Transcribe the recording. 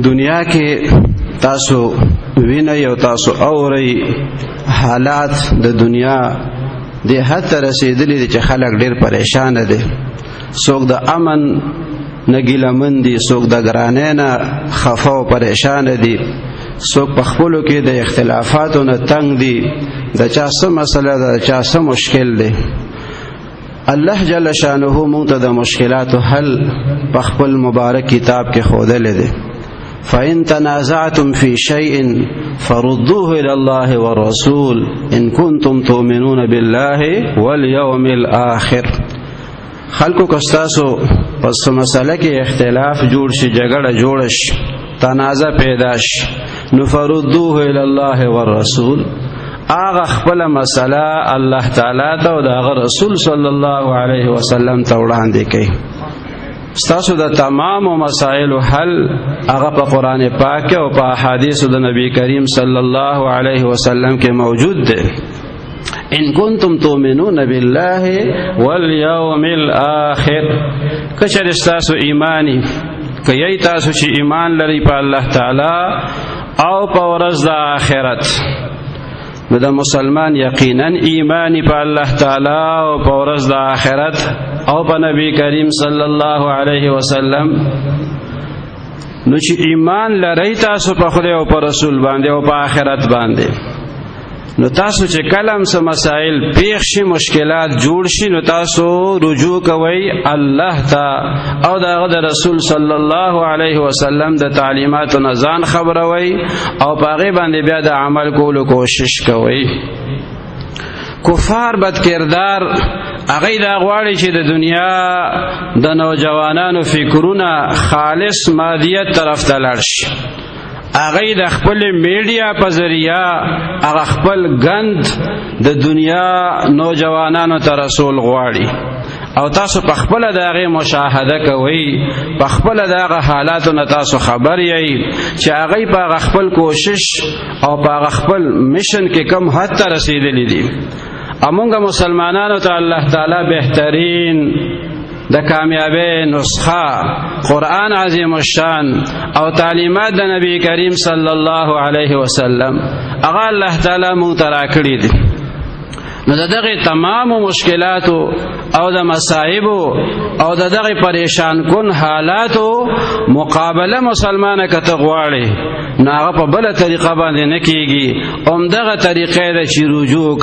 دنیا کې تاسو وینئ او تاسو اورئ حالات د دنیا د حد ته رسیدلي دي چې خلک ډېر پریشان دي. څوک د امن نه ګیلمن دي، څوک د ګرانۍ نه خفه او پریشان دي، څوک په خپلو کې د اختلافاتو نه تنګ دي، د چا څه مسله ده، د چا څه مشکل دی. الله جل شانه موږ ته د مشکلاتو حل په خپل مبارک کتاب کې ښودلی دی. فإن تنازعتم في شيء فردوه إلى الله والرسول إن كنتم تؤمنون بالله واليوم الآخر. خلقو کستاسو پس مسئلہ کې اختلاف جوړ شي، جګړه جوړ شي، تنازع پیدا شي، نو فردوه إلى الله والرسول، آغا خپل مسئلہ الله تعالی ته او د هغه رسول صلی الله علیه وسلم ته وړاندې کوي. ستاسو د تمام مسائل حل هغه په قرآن پاک او په احادیث د نبی کریم صلی الله علیه وسلم کې موجود دی. ان کنتم تؤمنون بالله والیوم الاخر، کچر ستاسو ایمانی کئی تاسو چې ایمان لري په الله تعالی او په ورځ د آخرت، نو د مسلمان یقینا ایمانی په الله تعالی او په ورځ د آخرت او په نبی کریم صلی الله علیه وسلم. نو چې ایمان لرئ تاسو په خدای او په رسول باندې او په آخرت باندې، نو تاسو چې کلم څه مسائل پیښ شي، مشکلات جوړ شي، نو تاسو رجوع کوئ الله ته او د رسول صلی الله علیه وسلم د تعلیماتو نه ځان خبروئ او په هغې باندې بیا د عمل کولو کوشش کوئ. کفار بد کردار هغه دا غواړي چې د دنیا د نوجوانانو فکرونه خالص مادیت طرف ته لاړ شي. هغه د خپل میډیا په ذریعہ هغه خپل غند د دنیا نوجوانانو ته رسول غواړي، او تاسو په خپل د هغه مشاهده کوئ، په خپل د هغه حالاتو نه تاسو خبر یئ چې هغه په هغه خپل کوشش او په هغه خپل میشن کې کم حد ته رسیدلی دي. امونږ مسلمانانو ته الله تعالی بهترین د کامیابی نسخه قرآن عظیم الشان او تعلیمات د نبی کریم صلی الله علیه وسلم هغه الله تعالی مونږ ته راکړي دي. نو دغه تمام مشکلاتو او د مصائبو او دغه پریشان کن حالاتو مقابله مسلمانه کته غواړي، نو هغه په بل طریقه باندې نه کیږي. اومدغه طریقې د چې رجوع